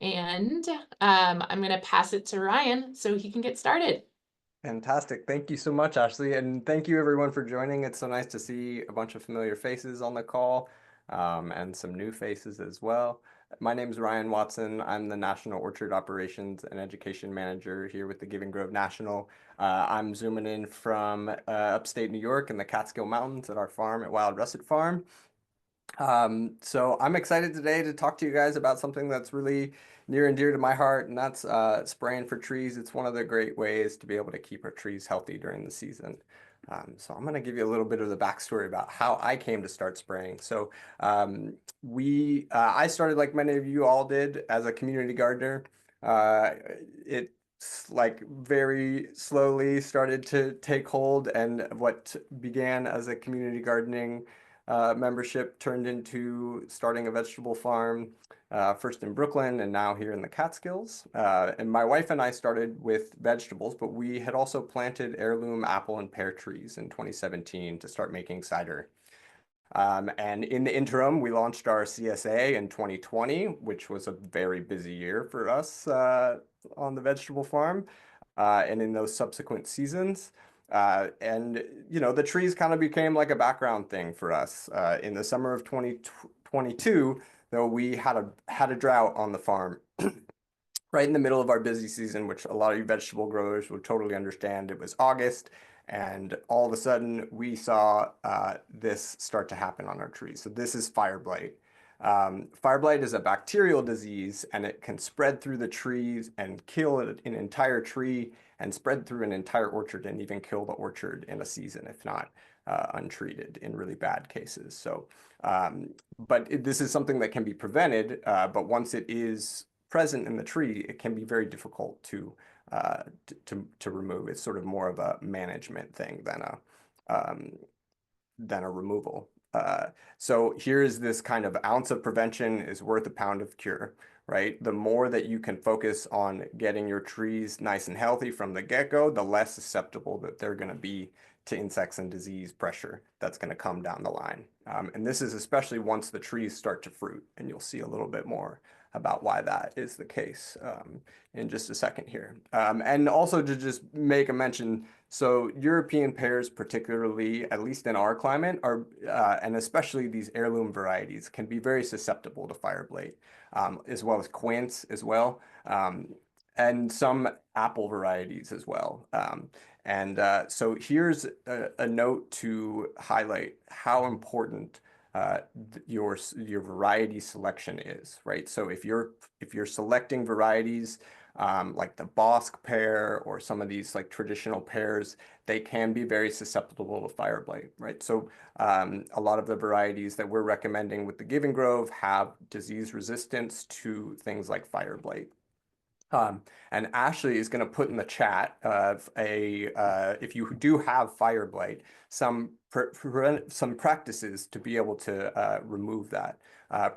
and I'm going to pass it to Ryan so he can get started. Fantastic. Thank you so much, Ashley. And thank you everyone for joining. It's so nice to see a bunch of familiar faces on the call, and some new faces as well. My name is Ryan Watson. I'm the National Orchard Operations and Education Manager here with the Giving Grove National. I'm zooming in from upstate New York in the Catskill Mountains at our farm at Wild Russet Farm. So I'm excited today to talk to you guys about something that's really near and dear to my heart, and that's spraying for trees. It's one of the great ways to be able to keep our trees healthy during the season. So I'm going to give you a little bit of the backstory about how I came to start spraying. So I started like many of you all did as a community gardener. It's like very slowly started to take hold, and what began as a community gardening membership turned into starting a vegetable farm, first in Brooklyn and now here in the Catskills. And my wife and I started with vegetables, but we had also planted heirloom apple and pear trees in 2017 to start making cider. And in the interim, we launched our CSA in 2020, which was a very busy year for us on the vegetable farm. And in those subsequent seasons. And the trees kind of became like a background thing for us. In the summer of 2022, though, we had a drought on the farm right in the middle of our busy season, which a lot of you vegetable growers would totally understand. It was August, and all of a sudden we saw this start to happen on our trees. So this is fire blight. Fire blight is a bacterial disease, and it can spread through the trees and kill an entire tree and spread through an entire orchard and even kill the orchard in a season, if not untreated in really bad cases. So, this is something that can be prevented, but once it is present in the tree, it can be very difficult to remove. It's sort of more of a management thing than a removal. So here's this kind of ounce of prevention is worth a pound of cure, right? The more that you can focus on getting your trees nice and healthy from the get-go, the less susceptible that they're going to be to insects and disease pressure that's going to come down the line. And this is especially once the trees start to fruit, and you'll see a little bit more about why that is the case in just a second here. And also to just make a mention, so European pears, particularly, at least in our climate, are and especially these heirloom varieties, can be very susceptible to fire blight, as well as quince as well, and some apple varieties as well. So here's a note to highlight how important your variety selection is, right? So if you're selecting varieties like the Bosc pear or some of these like traditional pears, they can be very susceptible to fire blight, right? So a lot of the varieties that we're recommending with the Giving Grove have disease resistance to things like fire blight. And Ashley is going to put in the chat of if you do have fire blight, some practices to be able to remove that.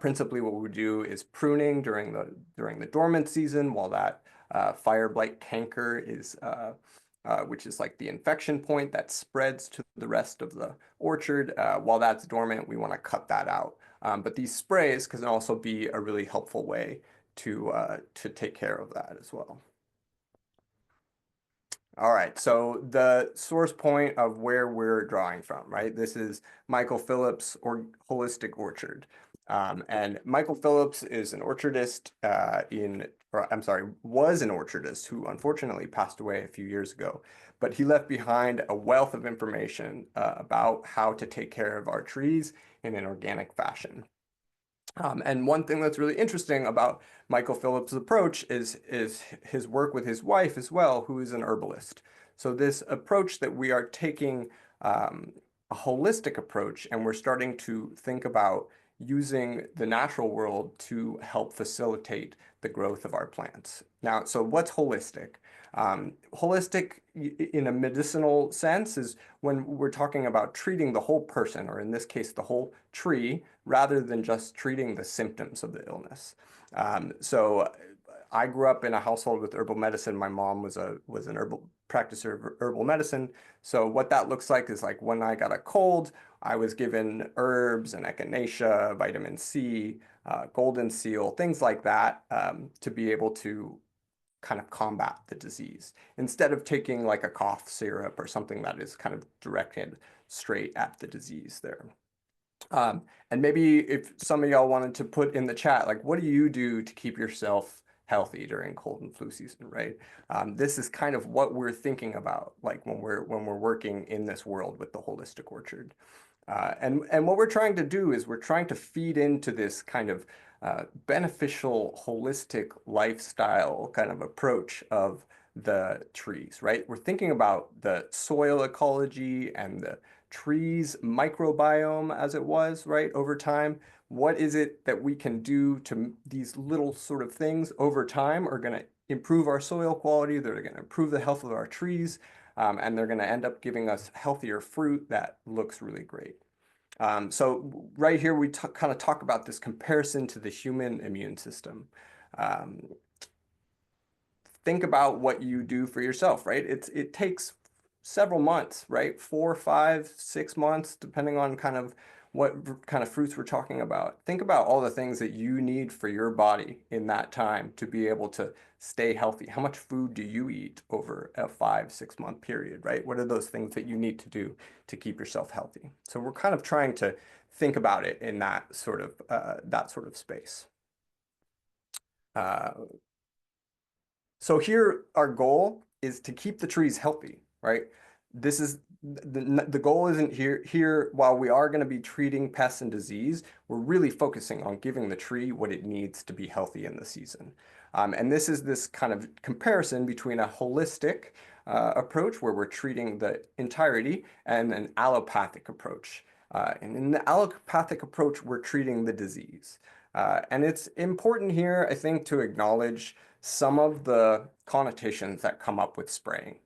Principally, what we do is pruning during the dormant season, while that fire blight canker is which is like the infection point that spreads to the rest of the orchard. While that's dormant, we want to cut that out. But these sprays can also be a really helpful way to take care of that as well. All right, so the source point of where we're drawing from, right? This is Michael Phillips or Holistic Orchard. And Michael Phillips is an orchardist was an orchardist who unfortunately passed away a few years ago. But he left behind a wealth of information about how to take care of our trees in an organic fashion. And one thing that's really interesting about Michael Phillips' approach is his work with his wife as well, who is an herbalist. So this approach that we are taking, a holistic approach, and we're starting to think about using the natural world to help facilitate the growth of our plants. Now, so what's holistic? Holistic in a medicinal sense is when we're talking about treating the whole person, or in this case, the whole tree, rather than just treating the symptoms of the illness. So I grew up in a household with herbal medicine. My mom was an herbal practitioner of herbal medicine. So what that looks like is like when I got a cold, I was given herbs and echinacea, vitamin C, golden seal, things like that, to be able to kind of combat the disease instead of taking like a cough syrup or something that is kind of directed straight at the disease there. And maybe if some of y'all wanted to put in the chat, like, what do you do to keep yourself healthy during cold and flu season, right? This is kind of what we're thinking about, like when we're working in this world with the Holistic Orchard. And what we're trying to do is we're trying to feed into this kind of beneficial, holistic lifestyle kind of approach of the trees, right? We're thinking about the soil ecology and the trees microbiome as it was, right, over time. What is it that we can do to these little sort of things over time are going to improve our soil quality, they're going to improve the health of our trees, and they're going to end up giving us healthier fruit that looks really great. So right here, we kind of talk about this comparison to the human immune system. Think about what you do for yourself, right? It takes several months, right? 4, 5, 6 months, depending on kind of what kind of fruits we're talking about. Think about all the things that you need for your body in that time to be able to stay healthy. How much food do you eat over a 5, 6 month period, right? What are those things that you need to do to keep yourself healthy? So we're kind of trying to think about it in that sort of space. So here, our goal is to keep the trees healthy, right? This is the goal isn't here while we are going to be treating pests and disease, we're really focusing on giving the tree what it needs to be healthy in the season. And this is this kind of comparison between a holistic approach where we're treating the entirety and an allopathic approach. And in the allopathic approach, we're treating the disease. And it's important here, I think, to acknowledge some of the connotations that come up with spraying.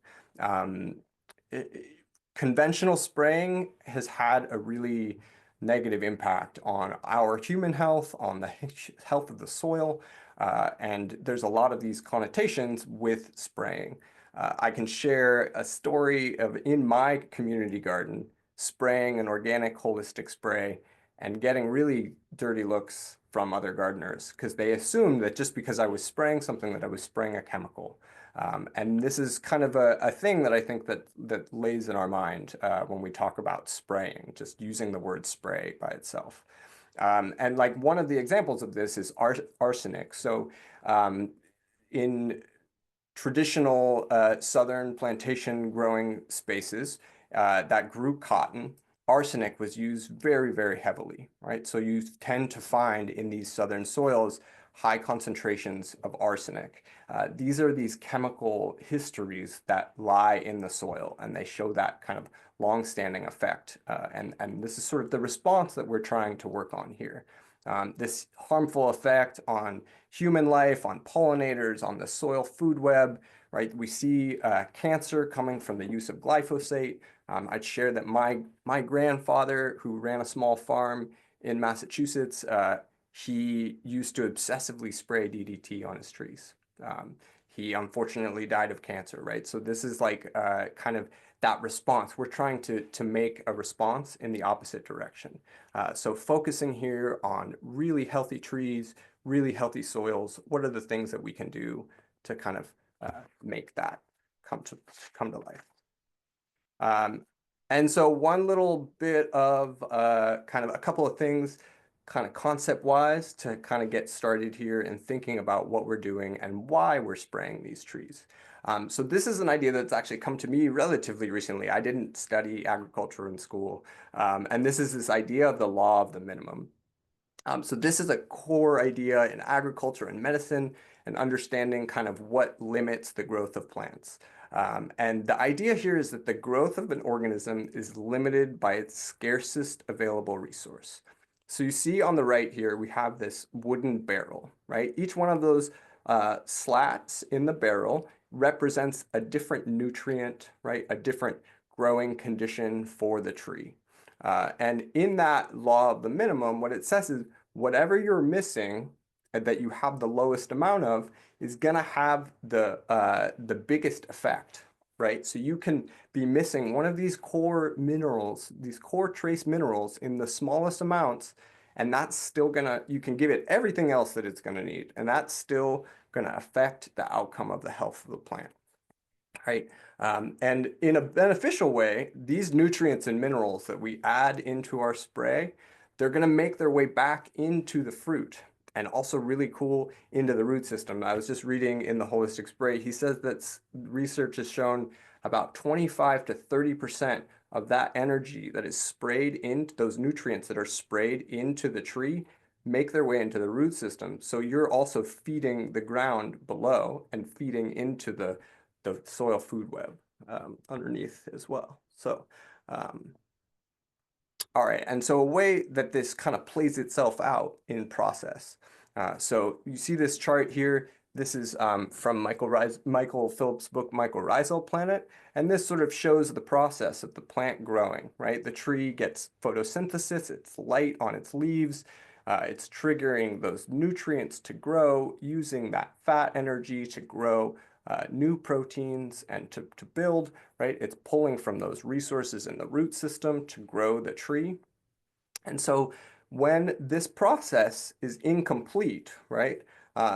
Conventional spraying has had a really negative impact on our human health, on the health of the soil, and there's a lot of these connotations with spraying. I can share a story of in my community garden, spraying an organic holistic spray and getting really dirty looks from other gardeners because they assumed that just because I was spraying something that I was spraying a chemical. And this is kind of a thing that I think that lays in our mind when we talk about spraying, just using the word spray by itself. And like one of the examples of this is arsenic. So in traditional southern plantation growing spaces that grew cotton, arsenic was used very, very heavily, right? So you tend to find in these southern soils high concentrations of arsenic. These are these chemical histories that lie in the soil, and they show that kind of long-standing effect. And this is sort of the response that we're trying to work on here. This harmful effect on human life, on pollinators, on the soil food web, right? We see cancer coming from the use of glyphosate. I'd share that my grandfather, who ran a small farm in Massachusetts, he used to obsessively spray DDT on his trees. He unfortunately died of cancer, right? So this is like kind of that response. We're trying to make a response in the opposite direction. So focusing here on really healthy trees, really healthy soils, what are the things that we can do to kind of make that come to life? And so one little bit of kind of a couple of things kind of concept-wise to kind of get started here and thinking about what we're doing and why we're spraying these trees. So this is an idea that's actually come to me relatively recently. I didn't study agriculture in school. And this is this idea of the law of the minimum. So this is a core idea in agriculture and medicine and understanding kind of what limits the growth of plants. And the idea here is that the growth of an organism is limited by its scarcest available resource. So you see on the right here, we have this wooden barrel, right? Each one of those slats in the barrel represents a different nutrient, right? A different growing condition for the tree. And in that law of the minimum, what it says is whatever you're missing that you have the lowest amount of is going to have the biggest effect, right? So you can be missing one of these core minerals, these core trace minerals in the smallest amounts, And that's still gonna, you can give it everything else that it's gonna need, and that's still gonna affect the outcome of the health of the plant, right? And in a beneficial way, these nutrients and minerals that we add into our spray, they're gonna make their way back into the fruit and also really cool into the root system. I was just reading in the Holistic Spray, he says that research has shown about 25 to 30% of that energy that is sprayed into those nutrients that are sprayed into the tree make their way into the root system. So you're also feeding the ground below and feeding into the soil food web underneath as well. So, all right, and so a way that this kind of plays itself out in process. So you see this chart here. This is from Michael Phillips' book, Mycorrhizal Planet, and this sort of shows the process of the plant growing, right? The tree gets photosynthesis, it's light on its leaves, it's triggering those nutrients to grow, using that fat energy to grow new proteins and to build, right? It's pulling from those resources in the root system to grow the tree. And so when this process is incomplete, right?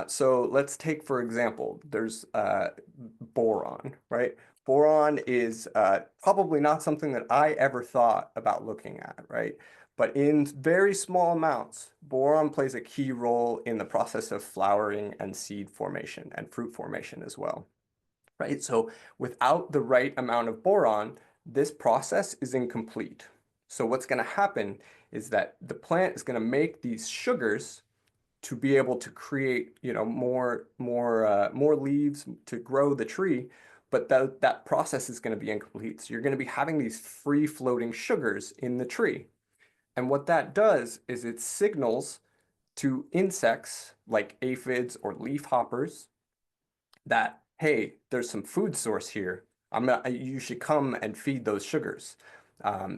So let's take, for example, there's boron, right? Boron is probably not something that I ever thought about looking at, right? But in very small amounts, boron plays a key role in the process of flowering and seed formation and fruit formation as well, right? So without the right amount of boron, this process is incomplete. So what's going to happen is that the plant is going to make these sugars to be able to create, more leaves to grow the tree, but that process is going to be incomplete. So you're going to be having these free floating sugars in the tree. And what that does is it signals to insects like aphids or leaf hoppers that, hey, there's some food source here. You should come and feed those sugars,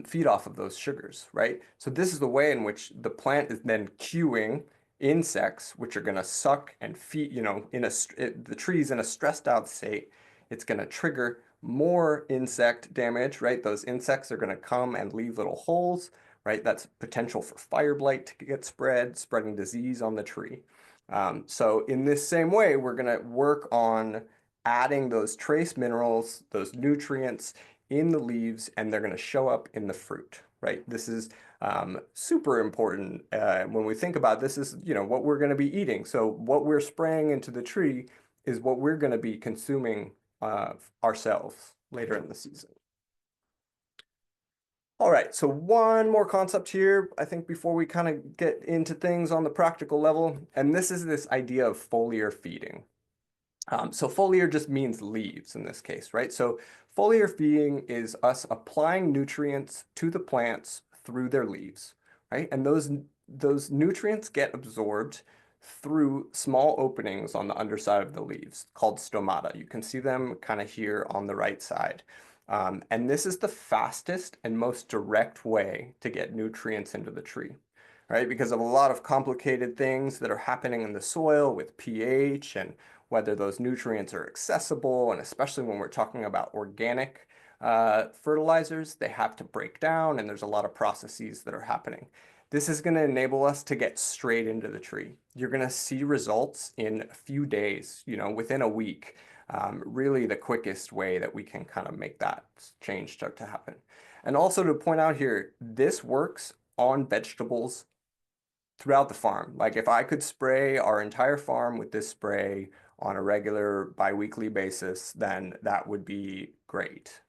feed off of those sugars, right? So this is the way in which the plant is then cueing insects, which are going to suck and feed, the tree's in a stressed out state. It's going to trigger more insect damage, right? Those insects are going to come and leave little holes, right? That's potential for fire blight to get spreading disease on the tree. So in this same way, we're going to work on adding those trace minerals, those nutrients in the leaves, and they're going to show up in the fruit, right? This is super important when we think about this is, what we're going to be eating. So what we're spraying into the tree is what we're going to be consuming ourselves later in the season. All right, so one more concept here, I think, before we kind of get into things on the practical level, and this is this idea of foliar feeding. So foliar just means leaves in this case, right? So foliar feeding is us applying nutrients to the plants through their leaves, right? And those nutrients get absorbed through small openings on the underside of the leaves called stomata. You can see them kind of here on the right side. And this is the fastest and most direct way to get nutrients into the tree, right? Because of a lot of complicated things that are happening in the soil with pH and whether those nutrients are accessible, and especially when we're talking about organic fertilizers, they have to break down, and there's a lot of processes that are happening. This is going to enable us to get straight into the tree. You're going to see results in a few days, within a week. Really the quickest way that we can kind of make that change start to happen. And also to point out here, this works on vegetables throughout the farm. Like if I could spray our entire farm with this spray on a regular biweekly basis, then that would be great.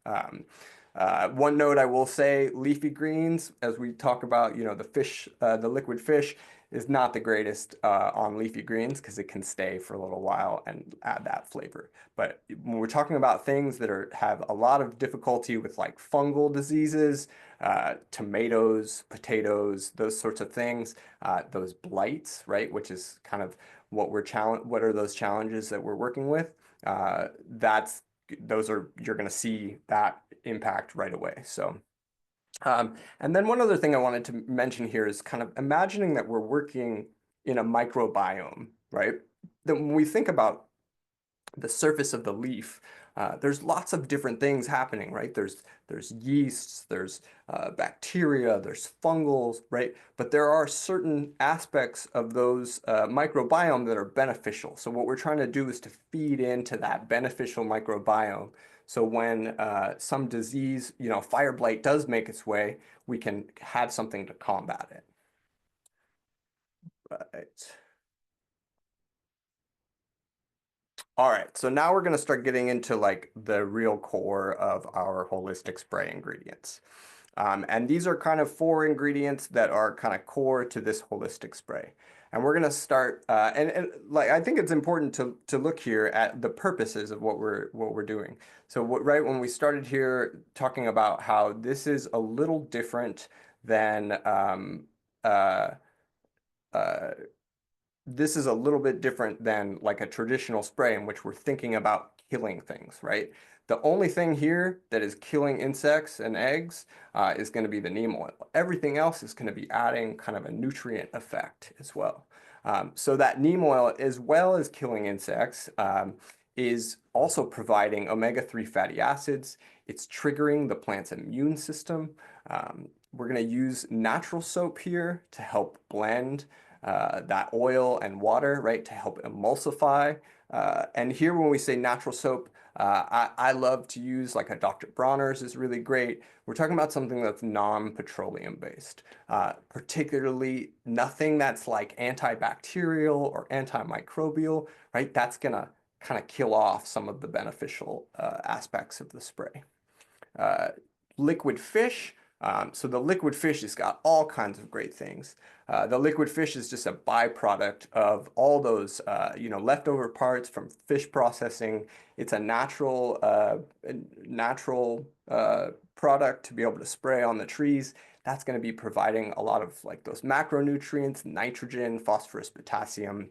One note I will say, leafy greens, as we talk about, the fish, the liquid fish, is not the greatest on leafy greens because it can stay for a little while and add that flavor. But when we're talking about things that have a lot of difficulty with like fungal diseases, tomatoes, potatoes, those sorts of things, those blights, right, which is kind of what are those challenges that we're working with? You're going to see that impact right away. So. And then one other thing I wanted to mention here is kind of imagining that we're working in a microbiome, right? That when we think about the surface of the leaf, There's lots of different things happening, right? There's yeasts, there's bacteria, there's fungals, right? But there are certain aspects of those microbiome that are beneficial. So what we're trying to do is to feed into that beneficial microbiome. So when some disease, fire blight does make its way, we can have something to combat it. Right. All right, so now we're going to start getting into like the real core of our holistic spray ingredients. And these are kind of 4 ingredients that are kind of core to this holistic spray. And we're going to start, and like I think it's important to look here at the purposes of what we're doing. So right when we started here talking about how this is a little different than uh, uh, this is a little bit different than like a traditional spray in which we're thinking about killing things, right? The only thing here that is killing insects and eggs is going to be the neem oil. Everything else is going to be adding kind of a nutrient effect as well. So that neem oil, as well as killing insects, is also providing omega-3 fatty acids. It's triggering the plant's immune system. We're going to use natural soap here to help blend that oil and water, right, to help emulsify. And here when we say natural soap, I love to use like a Dr. Bronner's is really great. We're talking about something that's non-petroleum based, particularly nothing that's like antibacterial or antimicrobial, right? That's gonna kind of kill off some of the beneficial aspects of the spray. Uh, Liquid fish. So the liquid fish has got all kinds of great things. The liquid fish is just a byproduct of all those, leftover parts from fish processing. It's a natural product to be able to spray on the trees. That's going to be providing a lot of like those macronutrients, nitrogen, phosphorus, potassium,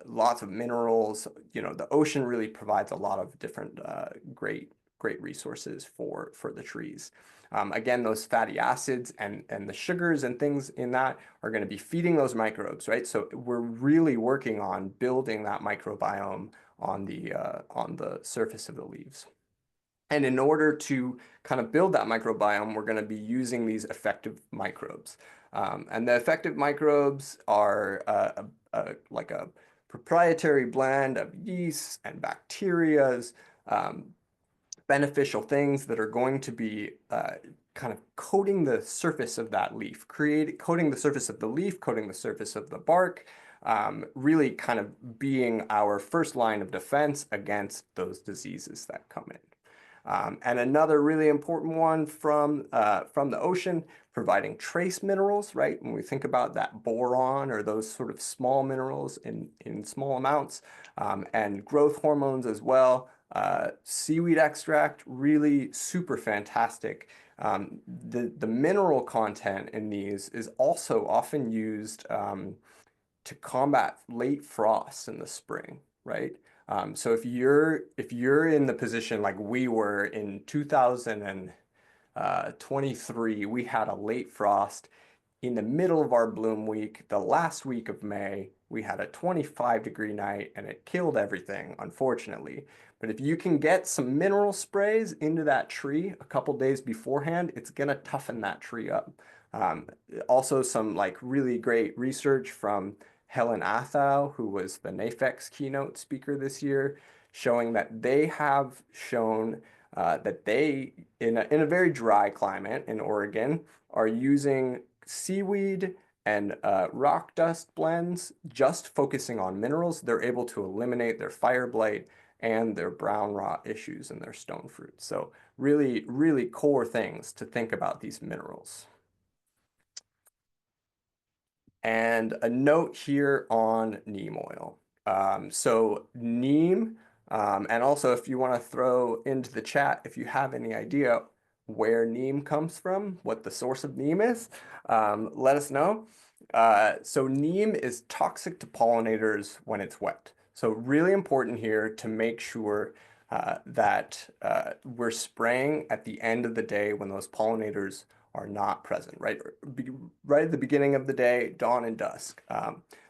lots of minerals. The ocean really provides a lot of different great resources for the trees. Again, those fatty acids and the sugars and things in that are going to be feeding those microbes, right? So we're really working on building that microbiome on the surface of the leaves. And in order to kind of build that microbiome, we're going to be using these effective microbes. And the effective microbes are like a proprietary blend of yeasts and bacterias, beneficial things that are going to be kind of coating the surface of that leaf, coating the surface of the leaf, coating the surface of the bark, really kind of being our first line of defense against those diseases that come in. And another really important one from the ocean, providing trace minerals, right? When we think about that boron or those sort of small minerals in small amounts, and growth hormones as well. Seaweed extract, really super fantastic. The mineral content in these is also often used to combat late frosts in the spring, right? So if you're in the position like we were in 2023, we had a late frost in the middle of our bloom week, the last week of May. We had a 25-degree night and it killed everything, unfortunately. But if you can get some mineral sprays into that tree a couple days beforehand, it's gonna toughen that tree up. Also some like really great research from Helen Athau, who was the NAFEX keynote speaker this year, showing that they have shown that they, in a very dry climate in Oregon, are using seaweed and rock dust blends, just focusing on minerals. They're able to eliminate their fire blight and their brown rot issues in their stone fruit. So really, really core things to think about these minerals. And a note here on neem oil. So neem, and also if you want to throw into the chat, if you have any idea where neem comes from, what the source of neem is, let us know. So neem is toxic to pollinators when it's wet. So really important here to make sure that we're spraying at the end of the day when those pollinators are not present, right? Right at the beginning of the day, dawn and dusk.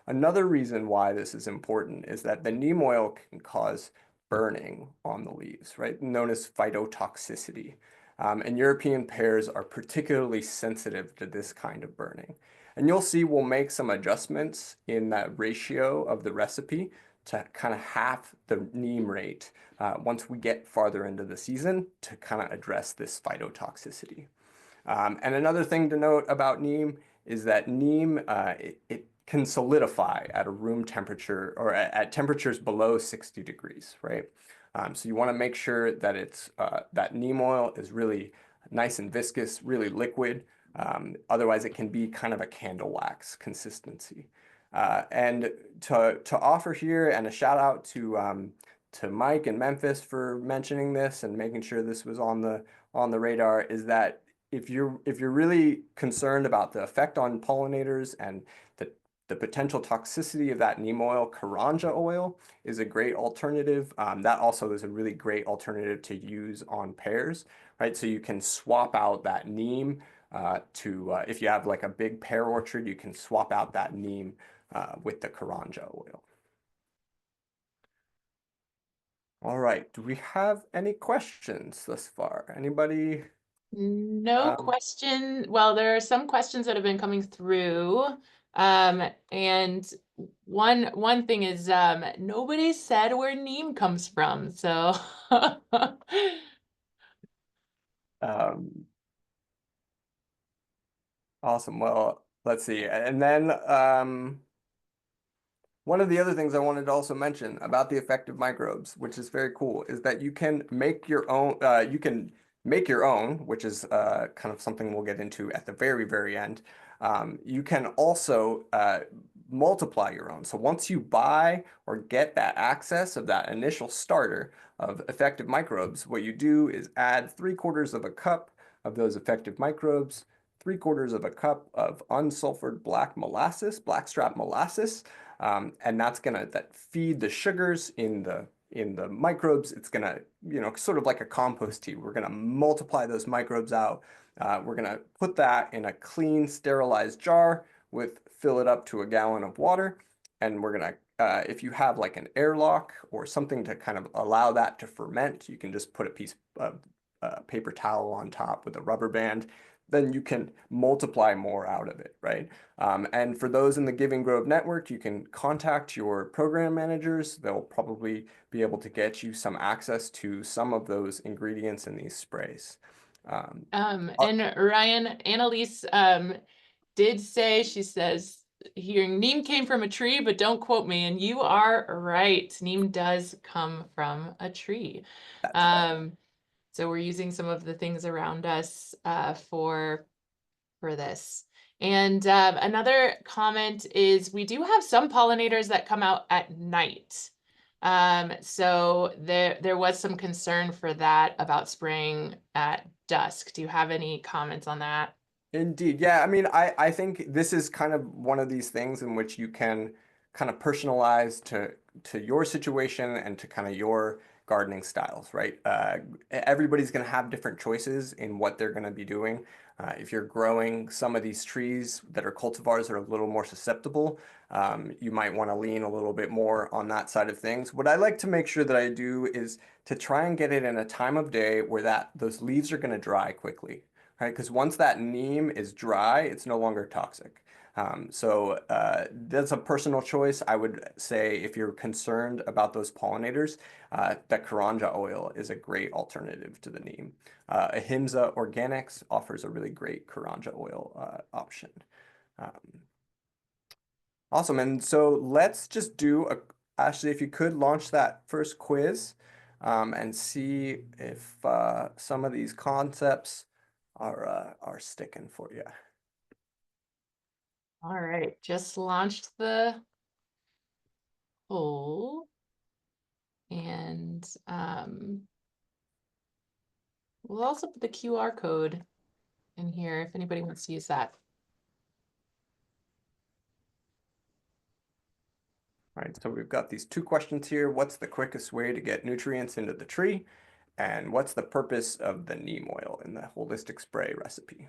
Another reason why this is important is that the neem oil can cause burning on the leaves, right? Known as phytotoxicity. And European pears are particularly sensitive to this kind of burning. And you'll see we'll make some adjustments in that ratio of the recipe to kind of half the neem rate once we get farther into the season to kind of address this phytotoxicity. And another thing to note about neem is that neem, it can solidify at a room temperature or at temperatures below 60 degrees, right? So you want to make sure that it's that neem oil is really nice and viscous, really liquid. Otherwise, it can be kind of a candle wax consistency. And to offer here, and a shout out to Mike and Memphis for mentioning this and making sure this was on the radar, is that if you're really concerned about the effect on pollinators and the potential toxicity of that neem oil, Karanja oil is a great alternative. That also is a really great alternative to use on pears, right? So you can swap out that neem if you have like a big pear orchard, you can swap out that neem with the Karanja oil. All right, do we have any questions thus far? Anybody? No question. Well, there are some questions that have been coming through. And one thing is nobody said where neem comes from. So Awesome. Well, let's see. And then one of the other things I wanted to also mention about the effective microbes, which is very cool, is that you can make your own, which is kind of something we'll get into at the very, very end. You can also multiply your own. So once you buy or get that access of that initial starter of effective microbes, what you do is add 3/4 of a cup of those effective microbes, 3/4 of a cup of unsulfured blackstrap molasses, and that's gonna feed the sugars in the microbes. It's gonna, sort of like a compost tea. We're gonna multiply those microbes out. We're gonna put that in a clean, sterilized jar fill it up to a gallon of water, and we're gonna, if you have like an airlock or something to kind of allow that to ferment, you can just put a piece of paper towel on top with a rubber band. Then you can multiply more out of it, right? And for those in the Giving Grove network, you can contact your program managers. They'll probably be able to get you some access to some of those ingredients in these sprays. and Ryan, Annalise did say, she says, hearing neem came from a tree, but don't quote me. And you are right. Neem does come from a tree. That's right. So we're using some of the things around us for this. And another comment is we do have some pollinators that come out at night. So there was some concern for that about spraying at dusk. Do you have any comments on that? Indeed. Yeah, I mean, I think this is kind of one of these things in which you can kind of personalize to your situation and to kind of your gardening styles, right? Everybody's going to have different choices in what they're going to be doing. If you're growing some of these trees that are cultivars that are a little more susceptible, you might want to lean a little bit more on that side of things. What I like to make sure that I do is to try and get it in a time of day where those leaves are going to dry quickly, right? Because once that neem is dry, it's no longer toxic. So that's a personal choice. I would say if you're concerned about those pollinators, that Karanja oil is a great alternative to the neem. Ahimsa Organics offers a really great Karanja oil option. Awesome. And so let's just Ashley, if you could launch that first quiz and see if some of these concepts are sticking for you. All right, just launched the poll. And we'll also put the QR code in here if anybody wants to use that. All right, so we've got these 2 questions here. What's the quickest way to get nutrients into the tree? And what's the purpose of the neem oil in the holistic spray recipe?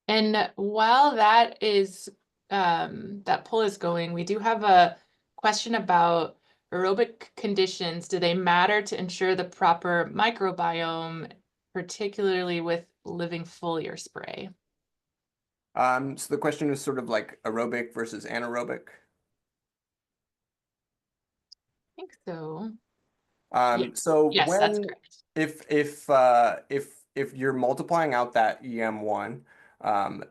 And while that poll is going, we do have a question about aerobic conditions. Do they matter to ensure the proper microbiome, particularly with living foliar spray? So the question is sort of like aerobic versus anaerobic. I think so. Yeah. So Yes, that's when correct. if you're multiplying out that EM1, um,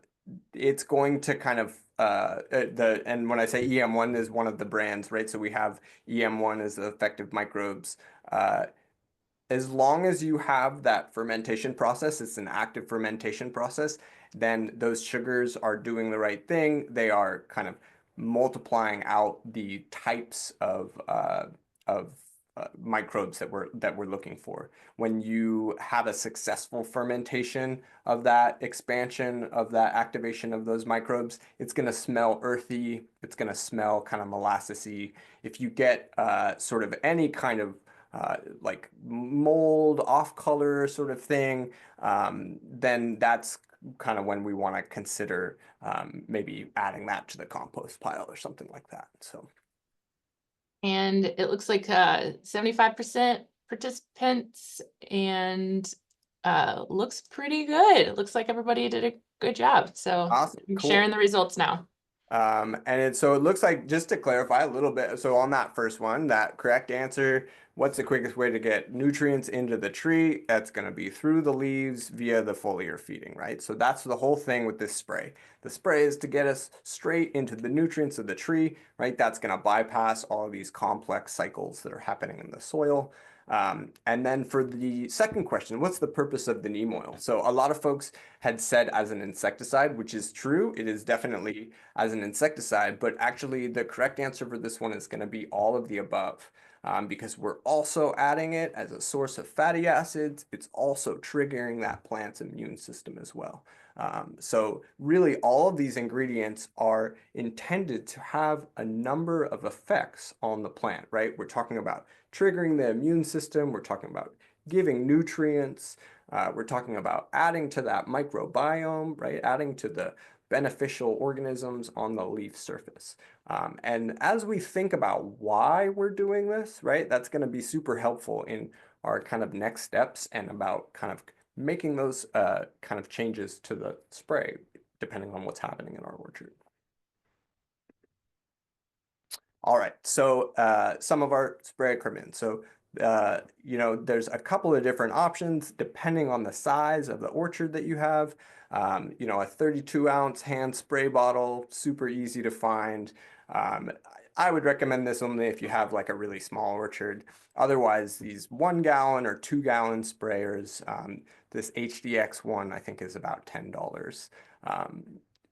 it's going to kind of and when I say EM1 is one of the brands, right? So we have EM1 as the effective microbes. Uh, as long as you have that fermentation process, it's an active fermentation process, then those sugars are doing the right thing. They are kind of multiplying out the types of microbes that we're looking for. When you have a successful fermentation of that expansion of that activation of those microbes, it's going to smell earthy. It's going to smell kind of molassesy. If you get sort of any kind of like mold off color sort of thing, then that's kind of when we want to consider maybe adding that to the compost pile or something like that. So And it looks like 75% participants and looks pretty good. It looks like everybody did a good job. So awesome, I'm cool. sharing the results now. So it looks like, just to clarify a little bit, so on that first one, that correct answer, what's the quickest way to get nutrients into the tree? That's going to be through the leaves via the foliar feeding, right? So that's the whole thing with this spray. The spray is to get us straight into the nutrients of the tree, right? That's going to bypass all of these complex cycles that are happening in the soil. And then for the second question, what's the purpose of the neem oil? So a lot of folks had said as an insecticide, which is true. It is definitely as an insecticide, but actually the correct answer for this one is going to be all of the above. Because we're also adding it as a source of fatty acids. It's also triggering that plant's immune system as well. So really all of these ingredients are intended to have a number of effects on the plant, right? We're talking about triggering the immune system. We're talking about giving nutrients. We're talking about adding to that microbiome, right? Adding to the beneficial organisms on the leaf surface. And as we think about why we're doing this, right, that's going to be super helpful in our kind of next steps and about kind of making those kind of changes to the spray, depending on what's happening in our orchard. All right, so some of our spray equipment. So, there's a couple of different options depending on the size of the orchard that you have. A 32-ounce hand spray bottle, super easy to find. I would recommend this only if you have like a really small orchard. Otherwise, these 1-gallon or 2-gallon sprayers, this HDX one I think is about $10.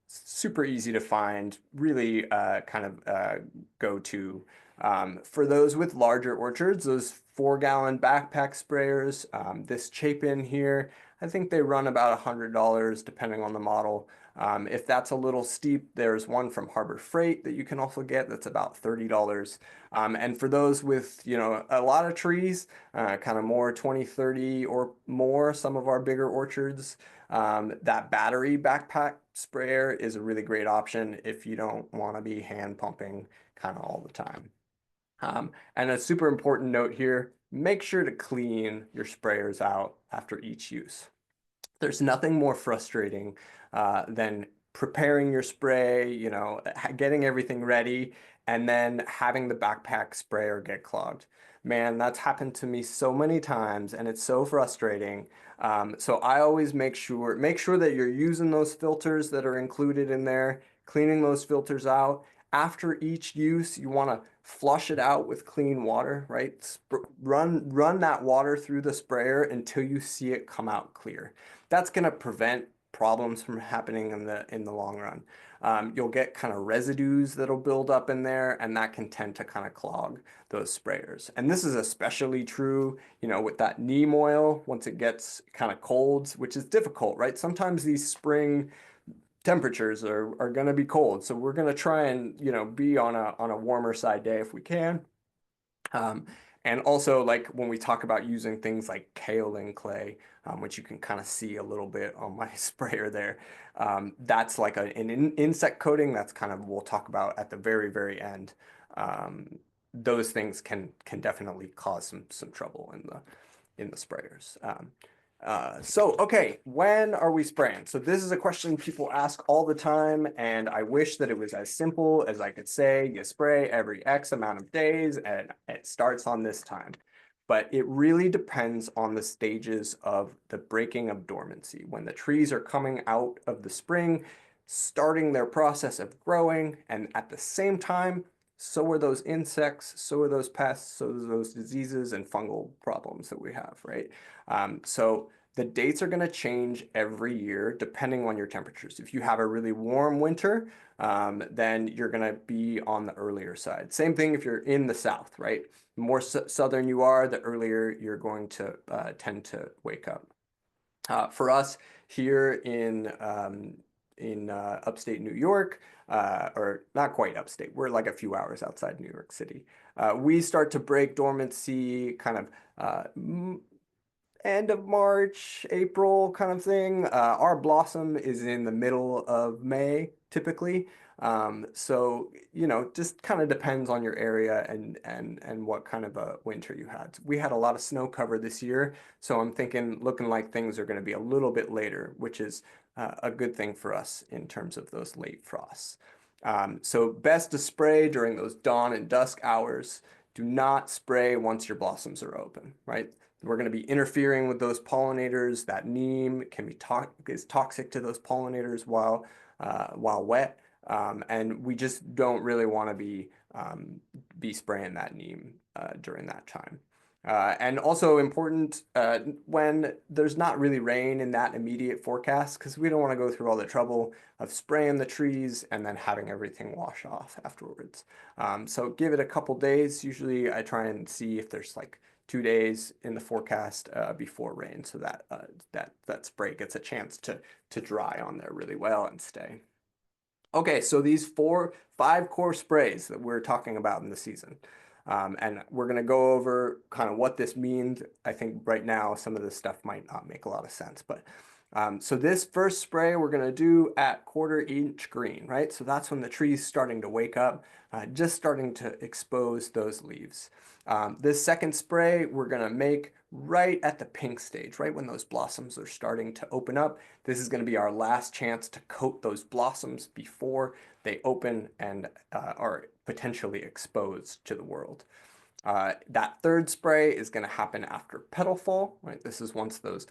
Super easy to find, really kind of go-to. For those with larger orchards, those 4-gallon backpack sprayers, this Chapin here, I think they run about $100 depending on the model. If that's a little steep, there's one from Harbor Freight that you can also get that's about $30. And for those with, a lot of trees, kind of more 20, 30 or more, some of our bigger orchards, that battery backpack sprayer is a really great option if you don't want to be hand pumping kind of all the time. And a super important note here, make sure to clean your sprayers out after each use. There's nothing more frustrating than preparing your spray, getting everything ready, and then having the backpack sprayer get clogged. Man, that's happened to me so many times, and it's so frustrating. So I always make sure that you're using those filters that are included in there, cleaning those filters out. After each use, you want to flush it out with clean water, right? Run that water through the sprayer until you see it come out clear. That's going to prevent problems from happening in the long run. You'll get kind of residues that'll build up in there, and that can tend to kind of clog those sprayers. And this is especially true, with that neem oil once it gets kind of cold, which is difficult, right? Sometimes these spring temperatures are going to be cold, so we're going to try and be on a warmer side day if we can. And also, like when we talk about using things like kaolin clay, which you can kind of see a little bit on my sprayer there, that's like an insect coating. That's kind of we'll talk about at the very, very end. those things can definitely cause some trouble in the sprayers. So, okay, when are we spraying? So this is a question people ask all the time, and I wish that it was as simple as I could say, you spray every X amount of days and it starts on this time. But it really depends on the stages of the breaking of dormancy. When the trees are coming out of the spring, starting their process of growing, and at the same time, so are those insects, so are those pests, so are those diseases and fungal problems that we have, right? So the dates are going to change every year depending on your temperatures. If you have a really warm winter, then you're going to be on the earlier side. Same thing if you're in the south, right? The more southern you are, the earlier you're going to tend to wake up. For us here in upstate New York, or not quite upstate, we're like a few hours outside New York City. We start to break dormancy kind of end of March, April kind of thing. Our blossom is in the middle of May typically. So, you know, just kind of depends on your area and what kind of a winter you had. We had a lot of snow cover this year, so I'm thinking looking like things are going to be a little bit later, which is a good thing for us in terms of those late frosts. So best to spray during those dawn and dusk hours. Do not spray once your blossoms are open, right? We're going to be interfering with those pollinators. That neem can be is toxic to those pollinators while wet, and we just don't really want to be spraying that neem during that time. And also important when there's not really rain in that immediate forecast, because we don't want to go through all the trouble of spraying the trees and then having everything wash off afterwards. So give it a couple days. Usually I try and see if there's like 2 days in the forecast before rain, so that that spray gets a chance to dry on there really well and stay. Okay, so these 5 core sprays that we're talking about in the season. And we're going to go over kind of what this means. I think right now some of this stuff might not make a lot of sense, but so this first spray we're going to do at 1/4 inch green, right? So that's when the tree's starting to wake up, just starting to expose those leaves. This second spray we're going to make right at the pink stage, right when those blossoms are starting to open up. This is going to be our last chance to coat those blossoms before they open and are potentially exposed to the world. That third spray is going to happen after petal fall, right? This is once the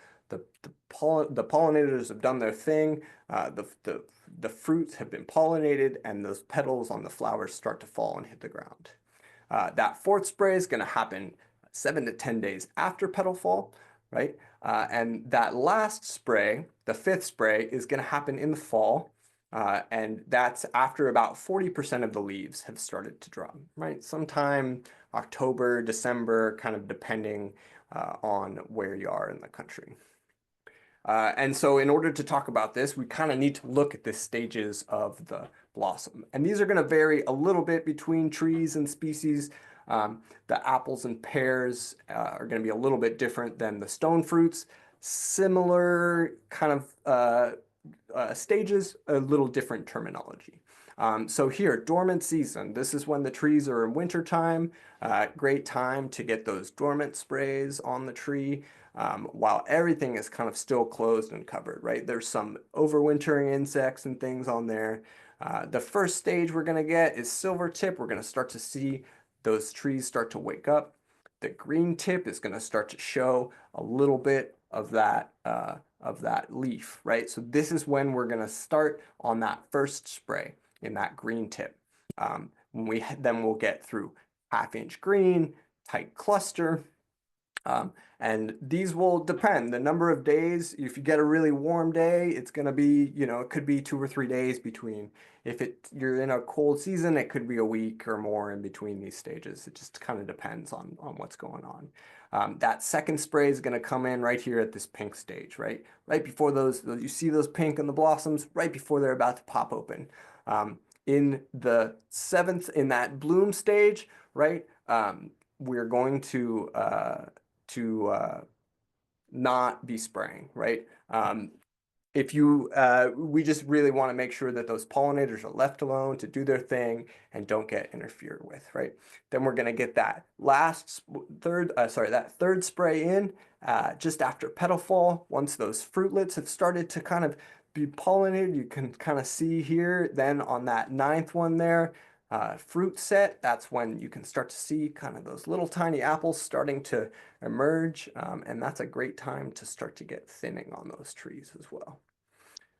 pollinators have done their thing, the fruits have been pollinated, and those petals on the flowers start to fall and hit the ground. That fourth spray is going to happen 7 to 10 days after petal fall, right? And that last spray, the fifth spray, is going to happen in the fall. And that's after about 40% of the leaves have started to drop, right? Sometime October, December, kind of depending on where you are in the country. And so in order to talk about this, we kind of need to look at the stages of the blossom. And these are going to vary a little bit between trees and species. The apples and pears are going to be a little bit different than the stone fruits. Similar kind of stages, a little different terminology. So here, dormant season. This is when the trees are in winter time. Great time to get those dormant sprays on the tree while everything is kind of still closed and covered, right? There's some overwintering insects and things on there. The first stage we're going to get is silver tip. We're going to start to see those trees start to wake up. The green tip is going to start to show a little bit of that leaf, right? So this is when we're going to start on that first spray in that green tip. Then we'll get through 1/2 inch green, tight cluster, and these will depend the number of days. If you get a really warm day, it's going to be, you know, it could be 2 or 3 days between. If you're in a cold season, it could be a week or more in between these stages. It just kind of depends on what's going on. That second spray is going to come in right here at this pink stage, right? Right before you see those pink in the blossoms, right before they're about to pop open. In the seventh, in that bloom stage, right, we're going to not be spraying, right? if you, we just really want to make sure that those pollinators are left alone to do their thing and don't get interfered with, right? Then we're going to get that that third spray in just after petal fall. Once those fruitlets have started to kind of be pollinated, you can kind of see here, then on that ninth one there, fruit set, that's when you can start to see kind of those little tiny apples starting to emerge. And that's a great time to start to get thinning on those trees as well.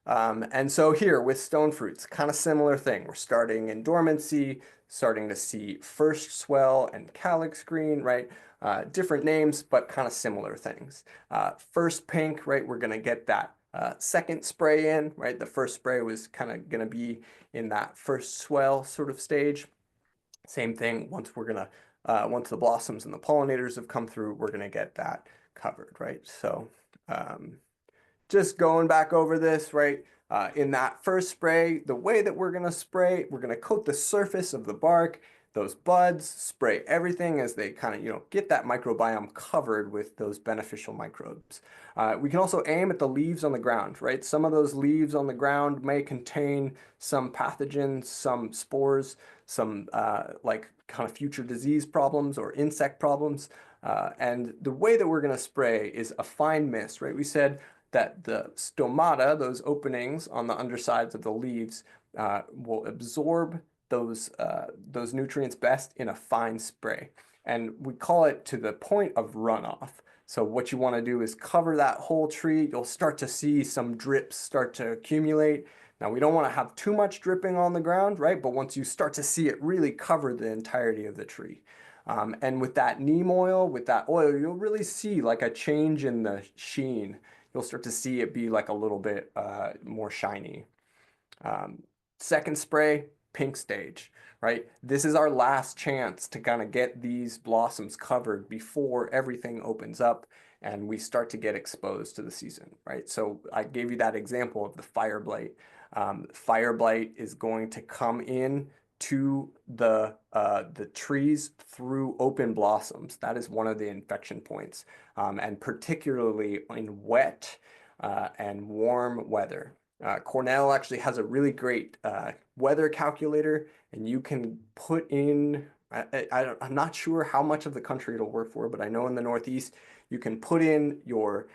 And so here with stone fruits, kind of similar thing. We're starting in dormancy, starting to see first swell and calyx green, right? Different names, but kind of similar things. First pink, right? We're going to get that second spray in, right? The first spray was kind of going to be in that first swell sort of stage. Same thing, once the blossoms and the pollinators have come through, we're going to get that covered, right? So just going back over this, right? In that first spray, the way that we're going to spray, we're going to coat the surface of the bark, those buds, spray everything as they kind of, get that microbiome covered with those beneficial microbes. We can also aim at the leaves on the ground, right? Some of those leaves on the ground may contain some pathogens, some spores, some like kind of future disease problems or insect problems. And the way that we're going to spray is a fine mist, right? We said that the stomata, those openings on the undersides of the leaves, will absorb those nutrients best in a fine spray. And we call it to the point of runoff. So what you want to do is cover that whole tree. You'll start to see some drips start to accumulate. Now, we don't want to have too much dripping on the ground, right? But once you start to see it really cover the entirety of the tree. And with that neem oil, with that oil, you'll really see like a change in the sheen. You'll start to see it be like a little bit more shiny. Second spray, pink stage, right? This is our last chance to kind of get these blossoms covered before everything opens up and we start to get exposed to the season, right? So I gave you that example of the fire blight. Fire blight is going to come in to the trees through open blossoms. That is one of the infection points, and particularly in wet and warm weather. Cornell actually has a really great weather calculator, and you can put in, I'm not sure how much of the country it'll work for, but I know in the Northeast, you can put in your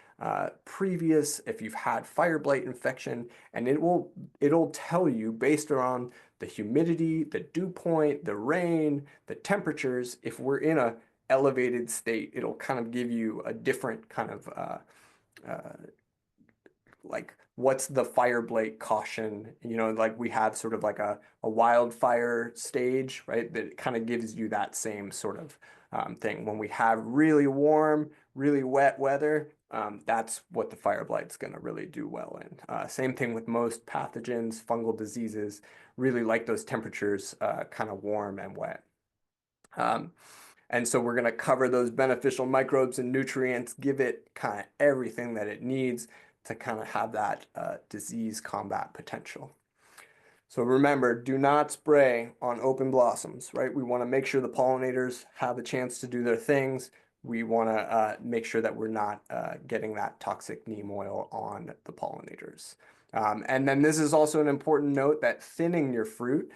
previous, if you've had fire blight infection, and it'll tell you based on the humidity, the dew point, the rain, the temperatures. If we're in a elevated state, it'll kind of give you a different kind of like what's the fire blight caution, like we have sort of like a wildfire stage, right? That kind of gives you that same sort of thing. When we have really warm, really wet weather, that's what the fire blight's going to really do well in. Same thing with most pathogens, fungal diseases, really like those temperatures kind of warm and wet. And so we're going to cover those beneficial microbes and nutrients, give it kind of everything that it needs to kind of have that disease combat potential. So remember, do not spray on open blossoms, right? We want to make sure the pollinators have a chance to do their things. We want to make sure that we're not getting that toxic neem oil on the pollinators. And then this is also an important note that thinning your fruit,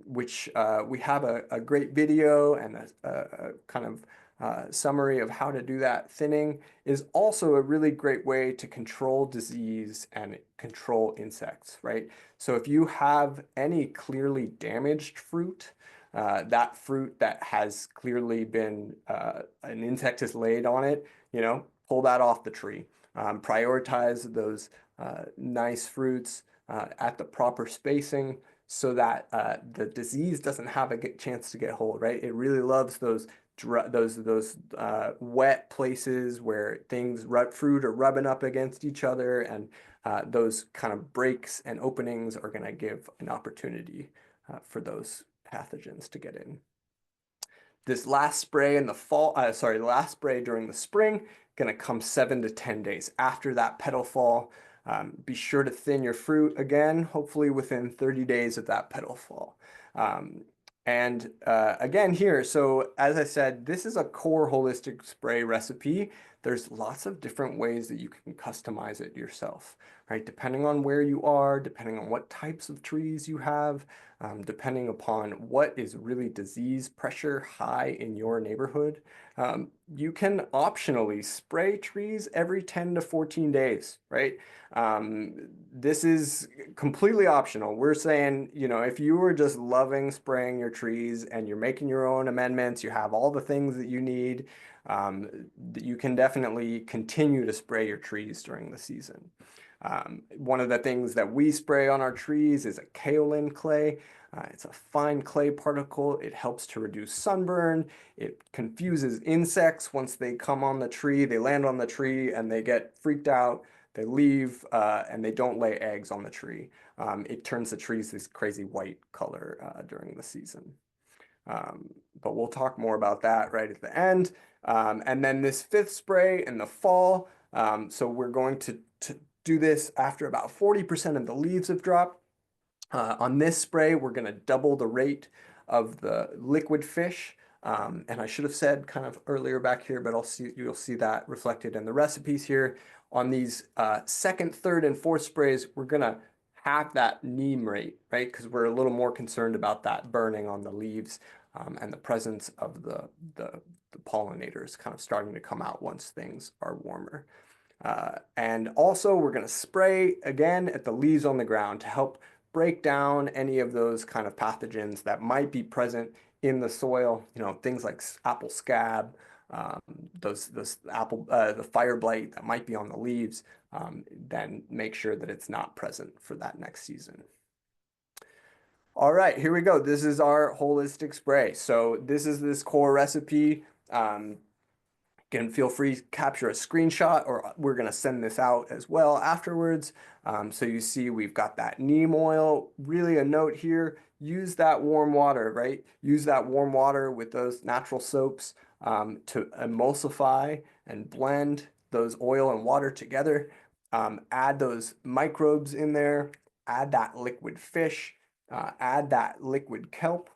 which we have a great video and a kind of summary of how to do that thinning, is also a really great way to control disease and control insects, right? So if you have any clearly damaged fruit, that fruit that has clearly been, an insect has laid on it, pull that off the tree. Prioritize those nice fruits at the proper spacing so that the disease doesn't have a chance to get hold, right? It really loves those wet places where fruit are rubbing up against each other, and those kind of breaks and openings are going to give an opportunity for those pathogens to get in. This last spray in the fall, the last spray during the spring, going to come 7 to 10 days after that petal fall. Be sure to thin your fruit again, hopefully within 30 days of that petal fall. Again here, so as I said, this is a core holistic spray recipe there's lots of different ways that you can customize it yourself, right? Depending on where you are, depending on what types of trees you have, depending upon what is really disease pressure high in your neighborhood, you can optionally spray trees every 10 to 14 days, right? This is completely optional. We're saying, you know, if you were just loving spraying your trees and you're making your own amendments, you have all the things that you need, you can definitely continue to spray your trees during the season. One of the things that we spray on our trees is a kaolin clay. It's a fine clay particle. It helps to reduce sunburn. It confuses insects once they come on the tree. They land on the tree and they get freaked out. They leave and they don't lay eggs on the tree. It turns the trees this crazy white color during the season. But we'll talk more about that right at the end. And then this fifth spray in the fall. So we're going to do this after about 40% of the leaves have dropped. On this spray, we're going to double the rate of the liquid fish. And I should have said kind of earlier back here, but you'll see that reflected in the recipes here. On these second, third, and fourth sprays, we're going to half that neem rate, right? Because we're a little more concerned about that burning on the leaves and the presence of the pollinators kind of starting to come out once things are warmer. And also we're going to spray again at the leaves on the ground to help break down any of those kind of pathogens that might be present in the soil, you know, things like apple scab, the fire blight that might be on the leaves, then make sure that it's not present for that next season. All right, here we go. This is our holistic spray. So this is this core recipe. Again, feel free to capture a screenshot, or we're going to send this out as well afterwards. So you see we've got that neem oil. Really a note here, use that warm water, right? Use that warm water with those natural soaps to emulsify and blend those oil and water together. Add those microbes in there, add that liquid fish, add that liquid kelp.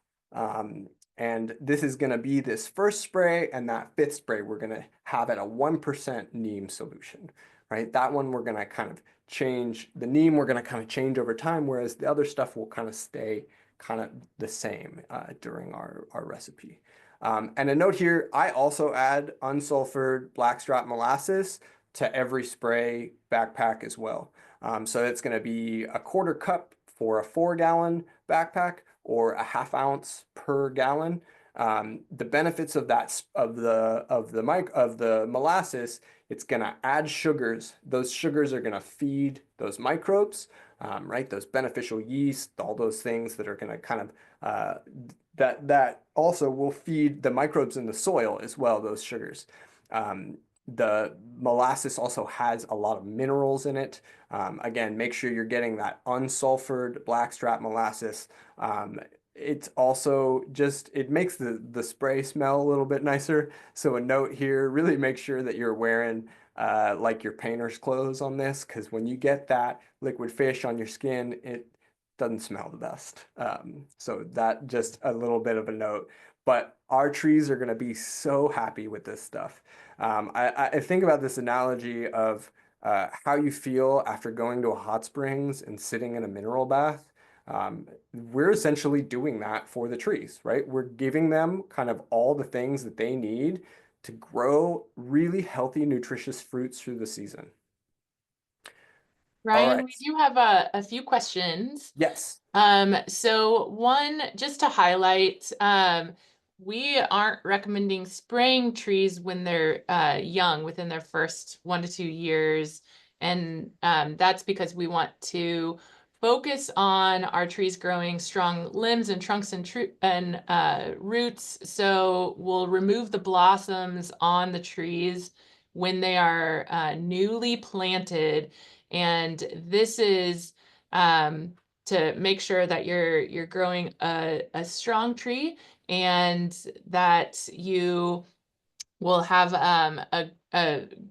And this is going to be this first spray, and that fifth spray we're going to have at a 1% neem solution, right? That one we're going to kind of change. The neem we're going to kind of change over time, whereas the other stuff will kind of stay kind of the same during our recipe. And a note here, I also add unsulfured blackstrap molasses to every spray backpack as well. So it's going to be a 1/4 cup for a 4-gallon backpack, or a 1/2 ounce per gallon. The benefits of that of the molasses, it's going to add sugars. Those sugars are going to feed those microbes, right? Those beneficial yeast, all those things that are going to kind of that also will feed the microbes in the soil as well. Those sugars. The molasses also has a lot of minerals in it. Again, make sure you're getting that unsulfured blackstrap molasses. It's also just, it makes the spray smell a little bit nicer. So a note here, really make sure that you're wearing like your painter's clothes on this, because when you get that liquid fish on your skin, it doesn't smell the best. So that just a little bit of a note. But our trees are going to be so happy with this stuff. I think about this analogy of how you feel after going to a hot springs and sitting in a mineral bath. We're essentially doing that for the trees, right? We're giving them kind of all the things that they need to grow really healthy, nutritious fruits through the season. All Ryan, right. we do have a few questions. Yes. So one, just to highlight, we aren't recommending spraying trees when they're young, within their first 1 to 2 years. And that's because we want to focus on our trees growing strong limbs and trunks and roots. So we'll remove the blossoms on the trees when they are newly planted. And this is to make sure that you're growing a strong tree, and that you will have a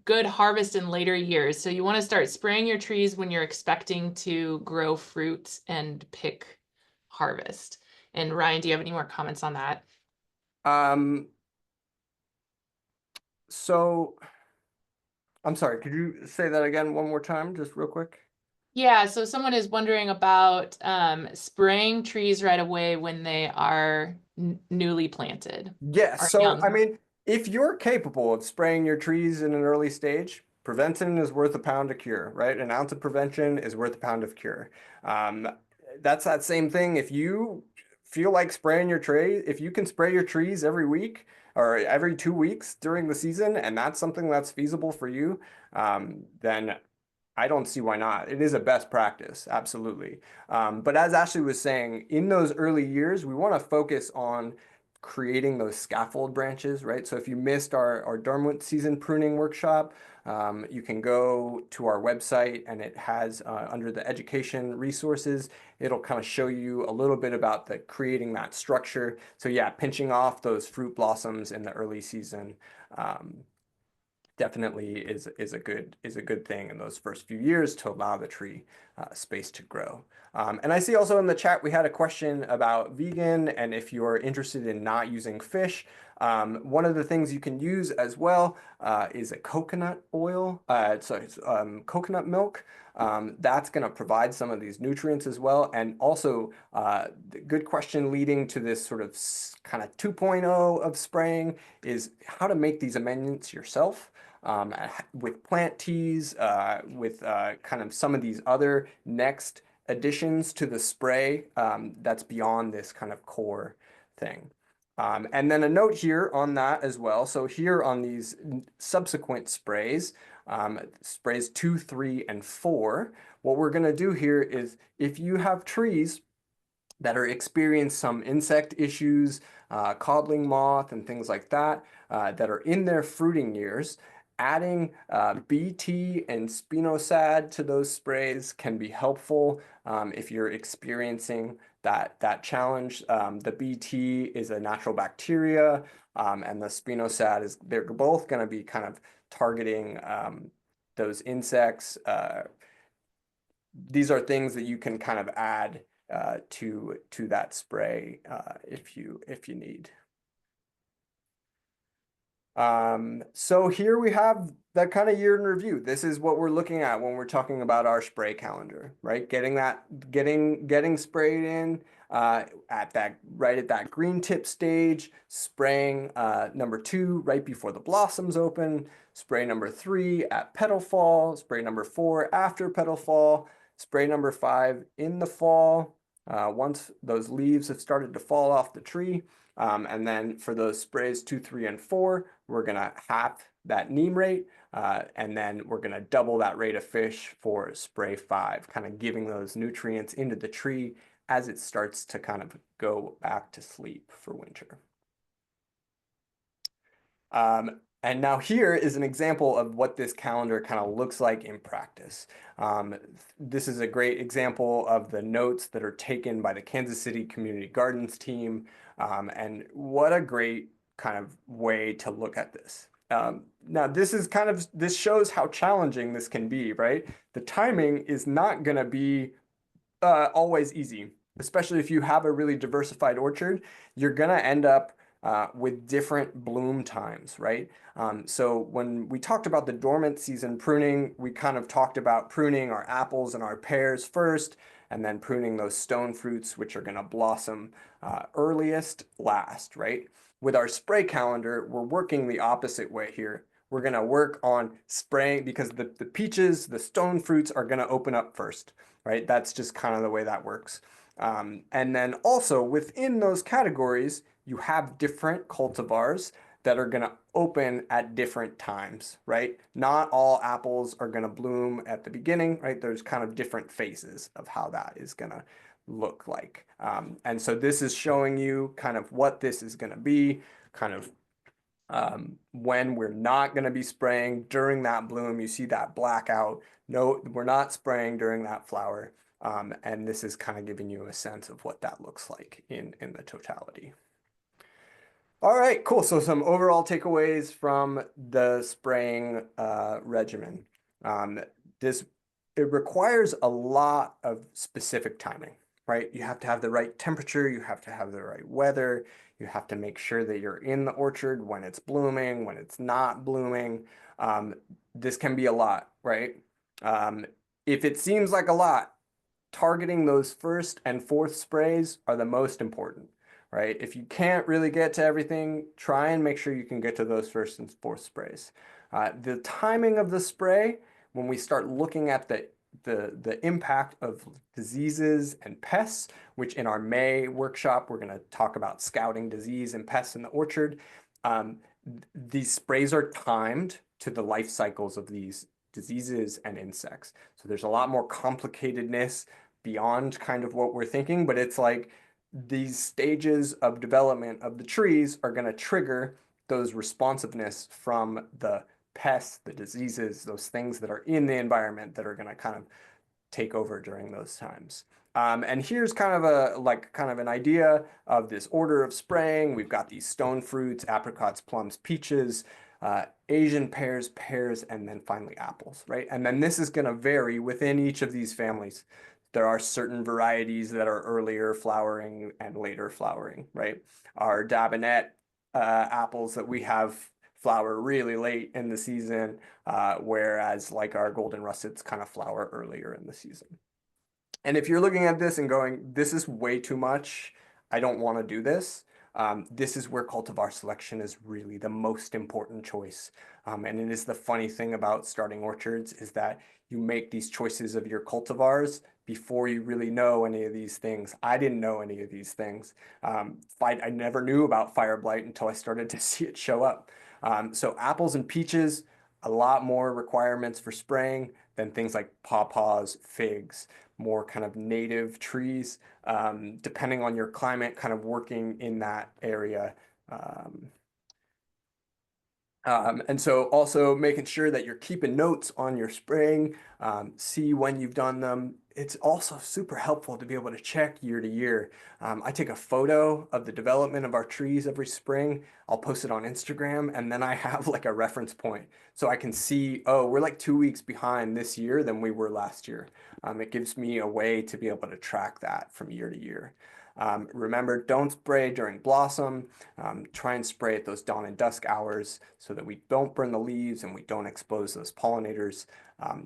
good harvest in later years. So you want to start spraying your trees when you're expecting to grow fruit and pick harvest. And Ryan, do you have any more comments on that? So I'm sorry, could you say that again one more time, just real quick? Yeah, so someone is wondering about spraying trees right away when they are newly planted Yes. or So, I young. mean, if you're capable of spraying your trees in an early stage, prevention is worth a pound of cure, right? An ounce of prevention is worth a pound of cure. Um, that's that same thing. If you feel like spraying your tree, if you can spray your trees every week or every 2 weeks during the season, and that's something that's feasible for you, then I don't see why not. It is a best practice, absolutely. But as Ashley was saying, in those early years, we want to focus on creating those scaffold branches, right? So if you missed our dormant season pruning workshop, you can go to our website and it has under the education resources, it'll kind of show you a little bit about the creating that structure. So yeah, pinching off those fruit blossoms in the early season. Um, Definitely is a good thing in those first few years to allow the tree space to grow. And I see also in the chat we had a question about vegan and if you're interested in not using fish. One of the things you can use as well is a coconut oil. It's coconut milk. That's going to provide some of these nutrients as well. And also, the good question leading to this sort of kind of 2.0 of spraying is how to make these amendments yourself with plant teas, with kind of some of these other next additions to the spray that's beyond this kind of core thing. And then a note here on that as well. So here on these subsequent sprays, sprays 2, 3, and 4, what we're going to do here is if you have trees that are experiencing some insect issues, codling moth and things like that, that are in their fruiting years, adding BT and spinosad to those sprays can be helpful if you're experiencing that challenge. The BT is a natural bacteria, and the spinosad is they're both going to be kind of targeting those insects. These are things that you can kind of add to that spray if you need. So here we have that kind of year in review. This is what we're looking at when we're talking about our spray calendar, right? Getting sprayed in at that green tip stage, spraying number 2 right before the blossoms open, spray number 3 at petal fall, spray number 4 after petal fall, spray number 5 in the fall, once those leaves have started to fall off the tree. And then for those sprays 2, 3, and 4, we're gonna half that neem rate, and then we're gonna double that rate of fish for spray 5, kind of giving those nutrients into the tree as it starts to kind of go back to sleep for winter. And now here is an example of what this calendar kind of looks like in practice. This is a great example of the notes that are taken by the Kansas City Community Gardens team. And what a great kind of way to look at this. Now this shows how challenging this can be, right? The timing is not going to be always easy, especially if you have a really diversified orchard. You're going to end up with different bloom times, right? So when we talked about the dormant season pruning, we kind of talked about pruning our apples and our pears first, and then pruning those stone fruits, which are going to blossom earliest last, right? With our spray calendar, we're working the opposite way here. We're going to work on spraying because the peaches, the stone fruits are going to open up first, right? That's just kind of the way that works. And then also within those categories, you have different cultivars that are going to open at different times, right? Not all apples are going to bloom at the beginning, right? There's kind of different phases of how that is going to look like. And so this is showing you kind of what this is going to be, kind of when we're not going to be spraying during that bloom. You see that blackout. No, we're not spraying during that flower. And this is kind of giving you a sense of what that looks like in the totality. All right, cool. So some overall takeaways from the spraying regimen. This it requires a lot of specific timing, right? You have to have the right temperature, you have to have the right weather, you have to make sure that you're in the orchard when it's blooming, when it's not blooming. This can be a lot, right? If it seems like a lot, targeting those first and fourth sprays are the most important, right? If you can't really get to everything, try and make sure you can get to those first and fourth sprays. The timing of the spray, when we start looking at the impact of diseases and pests, which in our May workshop, we're going to talk about scouting disease and pests in the orchard. These sprays are timed to the life cycles of these diseases and insects. So there's a lot more complicatedness beyond kind of what we're thinking, but it's like these stages of development of the trees are going to trigger those responsiveness from the pests, the diseases, those things that are in the environment that are going to kind of take over during those times. And here's kind of an idea of this order of spraying. We've got these stone fruits, apricots, plums, peaches, Asian pears, and then finally apples, right? And then this is going to vary within each of these families. There are certain varieties that are earlier flowering and later flowering, right? Our Dabinett apples that we have flower really late in the season, whereas like our golden russets kind of flower earlier in the season. And if you're looking at this and going, this is way too much, I don't want to do this, this is where cultivar selection is really the most important choice. And it is the funny thing about starting orchards is that you make these choices of your cultivars before you really know any of these things. I didn't know any of these things. I never knew about fire blight until I started to see it show up. So apples and peaches, a lot more requirements for spraying than things like pawpaws, figs, more kind of native trees, depending on your climate, kind of working in that area. And so also making sure that you're keeping notes on your spraying, see when you've done them. It's also super helpful to be able to check year to year. I take a photo of the development of our trees every spring. I'll post it on Instagram, and then I have like a reference point. So I can see, oh, we're like 2 weeks behind this year than we were last year. It gives me a way to be able to track that from year to year. Remember, don't spray during blossom. Try and spray at those dawn and dusk hours so that we don't burn the leaves and we don't expose those pollinators.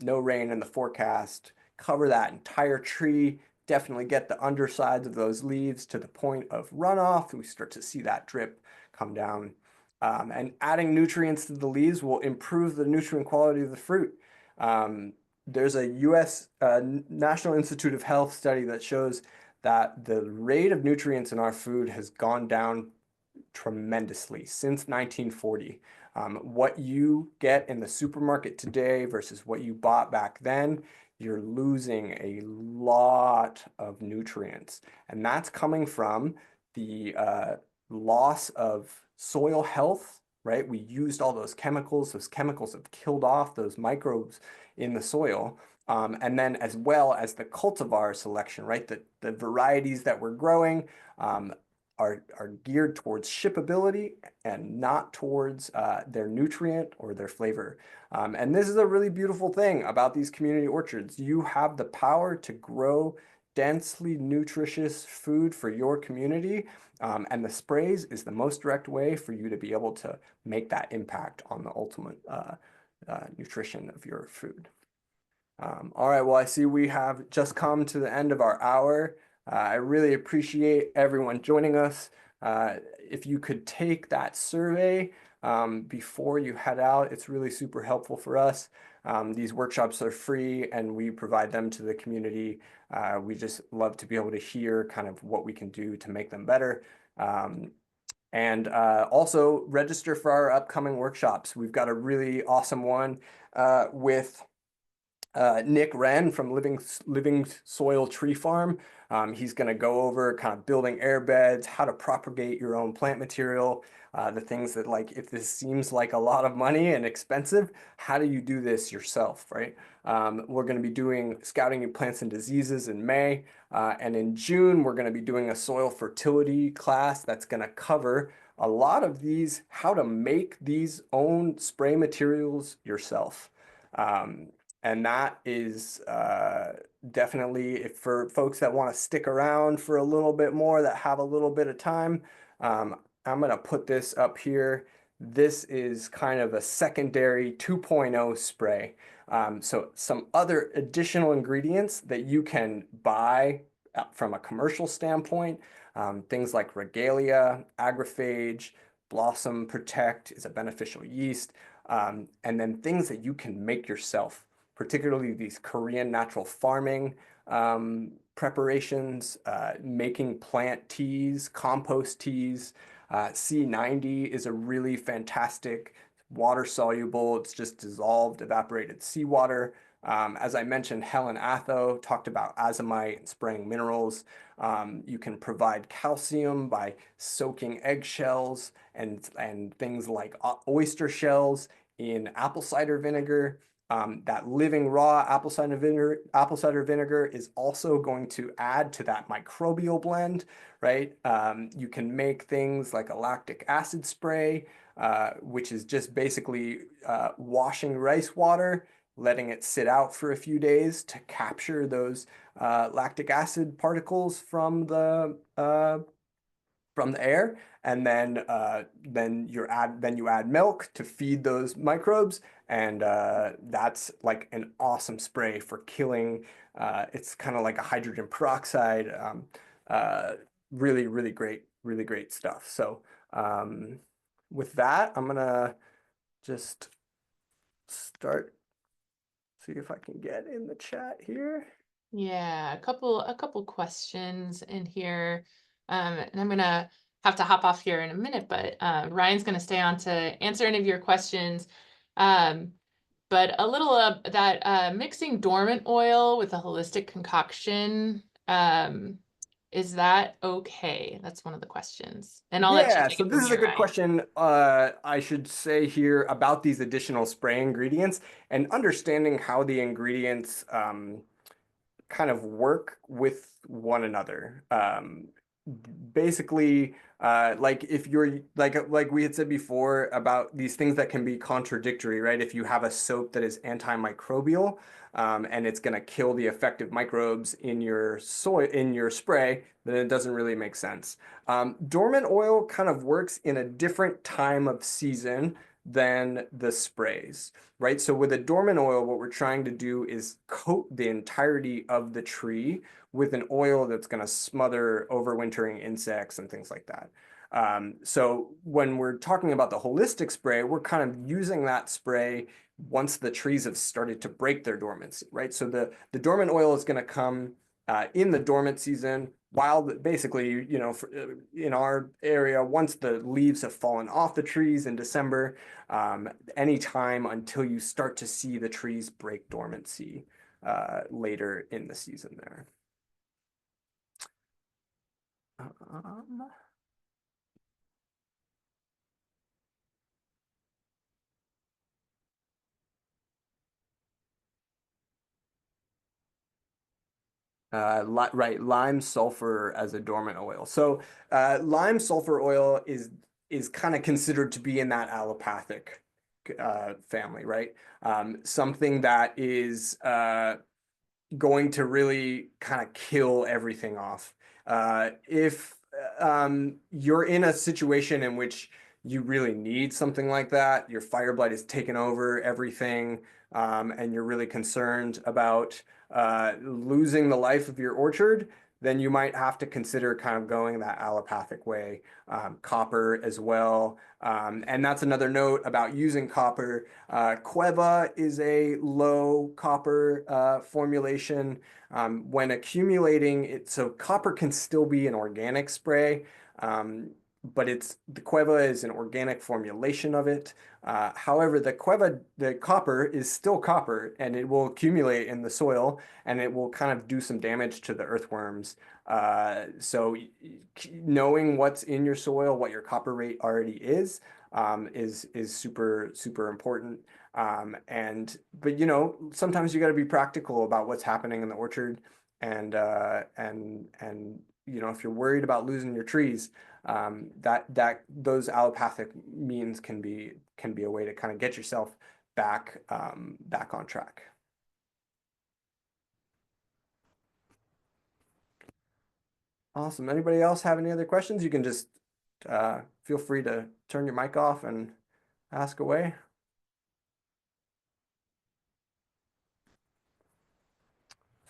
No rain in the forecast. Cover that entire tree. Definitely get the undersides of those leaves to the point of runoff. We start to see that drip come down. And adding nutrients to the leaves will improve the nutrient quality of the fruit. There's a US National Institute of Health study that shows that the rate of nutrients in our food has gone down tremendously since 1940. What you get in the supermarket today versus what you bought back then, you're losing a lot of nutrients. And that's coming from the loss of soil health, right? We used all those chemicals. Those chemicals have killed off those microbes in the soil. And then as well as the cultivar selection, right? The varieties that we're growing are geared towards shippability and not towards their nutrient or their flavor. And this is a really beautiful thing about these community orchards. You have the power to grow densely nutritious food for your community. And the sprays is the most direct way for you to be able to make that impact on the ultimate nutrition of your food. All right, well, I see we have just come to the end of our hour. I really appreciate everyone joining us. If you could take that survey before you head out, it's really super helpful for us. These workshops are free and we provide them to the community. We just love to be able to hear kind of what we can do to make them better. And also register for our upcoming workshops. We've got a really awesome one with Nick Wren from Living Soil Tree Farm. He's going to go over kind of building air beds, how to propagate your own plant material, the things that like, if this seems like a lot of money and expensive, how do you do this yourself, right? We're going to be doing Scouting New Plants and Diseases in May. And in June, we're going to be doing a soil fertility class that's going to cover a lot of these, how to make these own spray materials yourself. And that is definitely if for folks that want to stick around for a little bit more, that have a little bit of time. I'm going to put this up here. this is kind of a secondary 2.0 spray. So some other additional ingredients that you can buy from a commercial standpoint, things like Regalia, Agrophage, Blossom Protect is a beneficial yeast, and then things that you can make yourself, particularly these Korean natural farming preparations, making plant teas, compost teas. C90 is a really fantastic water soluble. It's just dissolved, evaporated seawater. As I mentioned, Helen Atho talked about azomite and spraying minerals. You can provide calcium by soaking eggshells and things like oyster shells in apple cider vinegar. That living raw apple cider vinegar is also going to add to that microbial blend, right? You can make things like a lactic acid spray, which is just basically washing rice water, letting it sit out for a few days to capture those lactic acid particles from the air, and then you add milk to feed those microbes, and that's like an awesome spray for killing. It's kind of like a hydrogen peroxide. Uh, really great stuff. So with that, I'm gonna just start, see if I can get in the chat here. Yeah, a couple questions in here. And I'm gonna have to hop off here in a minute, but Ryan's gonna stay on to answer any of your questions. But a little of that mixing dormant oil with a holistic concoction, is that okay? That's one of the questions. And I'll let you Yeah, take so it from this is a here, good Ryan. question. I should say here about these additional spray ingredients and understanding how the ingredients kind of work with one another. Basically, like if you're like we had said before about these things that can be contradictory, right? If you have a soap that is antimicrobial, and it's going to kill the effective microbes in your soil in your spray, then it doesn't really make sense. Dormant oil kind of works in a different time of season than the sprays, right? So with a dormant oil, what we're trying to do is coat the entirety of the tree with an oil that's going to smother overwintering insects and things like that. So when we're talking about the holistic spray, we're kind of using that spray once the trees have started to break their dormancy, right? So the dormant oil is going to come in the dormant season, while basically, you know, in our area, once the leaves have fallen off the trees in December, anytime until you start to see the trees break dormancy later in the season there. Um, right, lime sulfur as a dormant oil. So lime sulfur oil is kind of considered to be in that allopathic family, right? Something that is going to really kind of kill everything off. If you're in a situation in which you really need something like that, your fire blight has taken over everything, and you're really concerned about losing the life of your orchard, then you might have to consider kind of going that allopathic way. Copper as well. And that's another note about using copper. Cueva is a low copper formulation. When accumulating it, so copper can still be an organic spray, but the Cueva is an organic formulation of it. However, the copper is still copper, and it will accumulate in the soil, and it will kind of do some damage to the earthworms. So knowing what's in your soil, what your copper rate already is super important. But you know, sometimes you got to be practical about what's happening in the orchard, and you know, if you're worried about losing your trees, those allopathic means can be a way to kind of get yourself back on track. Awesome. Anybody else have any other questions? You can just feel free to turn your mic off and ask away.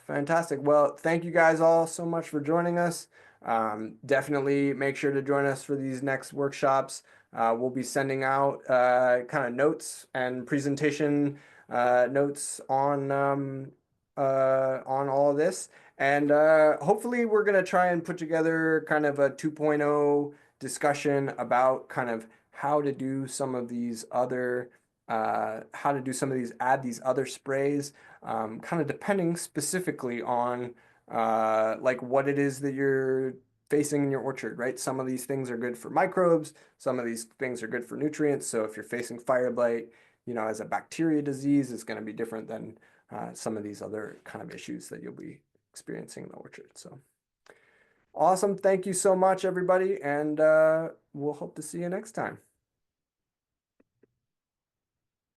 Fantastic. Well, thank you guys all so much for joining us. Definitely make sure to join us for these next workshops. We'll be sending out kind of notes and presentation notes on all of this. And hopefully we're going to try and put together kind of a 2.0 discussion about kind of how to do some of these other, add these other sprays, kind of depending specifically on like what it is that you're facing in your orchard, right? Some of these things are good for microbes, some of these things are good for nutrients. So if you're facing fire blight, you know, as a bacteria disease, it's going to be different than some of these other kind of issues that you'll be experiencing in the orchard. So awesome. Thank you so much, everybody. And we'll hope to see you next time.